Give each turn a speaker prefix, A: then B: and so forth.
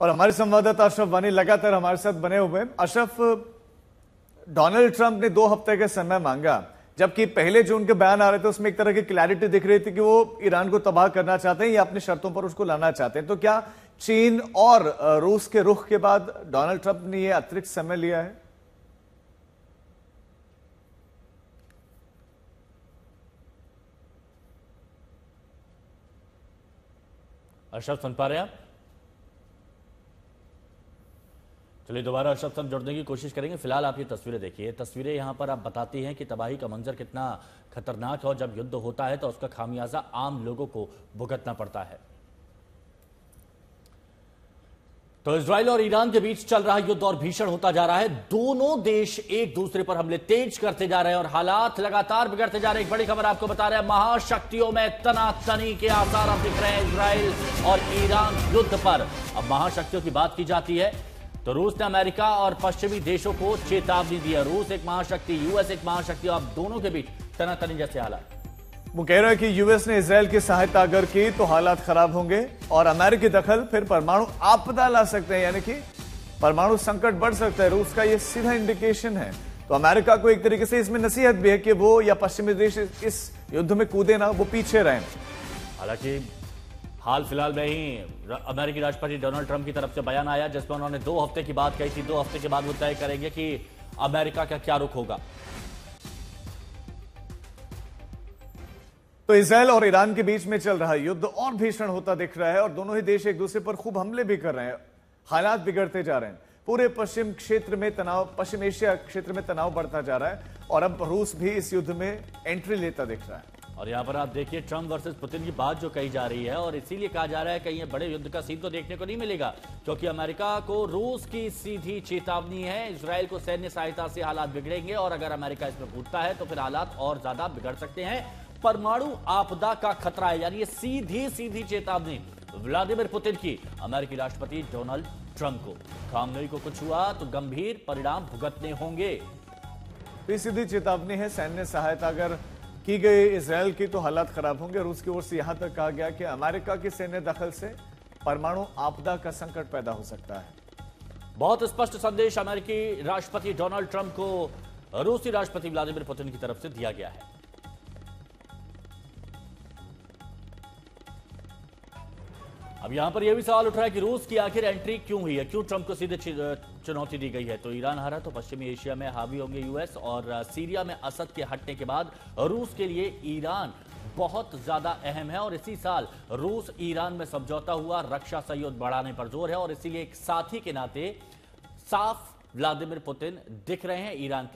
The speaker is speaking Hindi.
A: और हमारे संवाददाता अशरफ वानी लगातार हमारे साथ बने हुए हैं। अशरफ, डोनाल्ड ट्रंप ने 2 हफ्ते का समय मांगा, जबकि पहले जो उनके बयान आ रहे थे उसमें एक तरह की क्लैरिटी दिख रही थी कि वो ईरान को तबाह करना चाहते हैं या अपनी शर्तों पर उसको लाना चाहते हैं। तो क्या चीन और रूस के रुख के बाद डोनाल्ड ट्रंप ने यह अतिरिक्त समय लिया है?
B: अशरफ सुन पा रहे हैं आप? चलिए दोबारा अशरफ साहब जुड़ने की कोशिश करेंगे। फिलहाल आप ये तस्वीरें देखिए। तस्वीरें यहां पर आप बताती हैं कि तबाही का मंजर कितना खतरनाक है और जब युद्ध होता है तो उसका खामियाजा आम लोगों को भुगतना पड़ता है। तो इजराइल और ईरान के बीच चल रहा युद्ध और भीषण होता जा रहा है। दोनों देश एक दूसरे पर हमले तेज करते जा रहे हैं और हालात लगातार बिगड़ते जा रहे हैं। एक बड़ी खबर आपको बता रहे हैं, महाशक्तियों में तनातनी के आसार अब दिख रहे हैं इजराइल और ईरान युद्ध पर। अब महाशक्तियों की बात की जाती है तो रूस ने अमेरिका और पश्चिमी देशों को चेतावनी दी है। रूस एक महाशक्ति, यूएस एक महाशक्ति, अब दोनों के बीच तनातनी जैसे हालात।
A: वो कह रहा है कि यूएस ने इजराइल की सहायता अगर की तो हालात खराब होंगे और अमेरिकी दखल फिर परमाणु आपदा ला सकते हैं, यानी कि परमाणु संकट बढ़ सकता है। रूस का ये सीधा इंडिकेशन है। तो अमेरिका को एक तरीके से इसमें नसीहत भी है कि वो या पश्चिमी देश इस युद्ध में कूदे ना, वो पीछे रहें।
B: हालांकि हाल फिलहाल में ही अमेरिकी राष्ट्रपति डोनाल्ड ट्रंप की तरफ से बयान आया जिसमें उन्होंने 2 हफ्ते की बात कही थी। 2 हफ्ते के बाद वो तय करेंगे कि अमेरिका का क्या रुख होगा।
A: तो इजराइल और ईरान के बीच में चल रहा युद्ध और भीषण होता दिख रहा है और दोनों ही देश एक दूसरे पर खूब हमले भी कर रहे हैं। हालात बिगड़ते जा रहे हैं। पूरे पश्चिम क्षेत्र में तनाव, पश्चिम एशिया क्षेत्र में तनाव बढ़ता जा रहा है और अब रूस भी इस युद्ध में एंट्री लेता दिख रहा है।
B: और यहां पर आप देखिए ट्रंप वर्सेस पुतिन की बात जो कही जा रही है और इसीलिए कहा जा रहा है कहीं ये बड़े युद्ध का सीन तो देखने को नहीं मिलेगा, क्योंकि अमेरिका को रूस की सीधी चेतावनी है। इजराइल को सैन्य सहायता से हालात बिगड़ेंगे और अगर अमेरिका इसमें कूदता है तो फिर हालात और ज्यादा बिगड़ सकते हैं। परमाणु आपदा का खतरा है, यानी ये सीधी सीधी चेतावनी व्लादिमीर पुतिन की अमेरिकी राष्ट्रपति डोनाल्ड ट्रंप को। खामनेई को कुछ हुआ तो गंभीर परिणाम भुगतने होंगे।
A: सीधी चेतावनी है। सैन्य सहायता अगर की गई इजराइल की तो हालात खराब होंगे। रूस की ओर से यहां तक कहा गया कि अमेरिका की सैन्य दखल से परमाणु आपदा का संकट पैदा हो सकता है।
B: बहुत स्पष्ट संदेश अमेरिकी राष्ट्रपति डोनाल्ड ट्रंप को रूसी राष्ट्रपति व्लादिमीर पुतिन की तरफ से दिया गया है। अब यहां पर यह भी सवाल उठ रहा है कि रूस की आखिर एंट्री क्यों हुई है, क्यों ट्रंप को सीधे चुनौती दी गई है। तो ईरान हारा तो पश्चिमी एशिया में हावी होंगे यूएस, और सीरिया में असद के हटने के बाद रूस के लिए ईरान बहुत ज्यादा अहम है। और इसी साल रूस ईरान में समझौता हुआ, रक्षा सहयोग बढ़ाने पर जोर है और इसीलिए एक साथी के नाते साफ व्लादिमीर पुतिन दिख रहे हैं ईरान के लिए।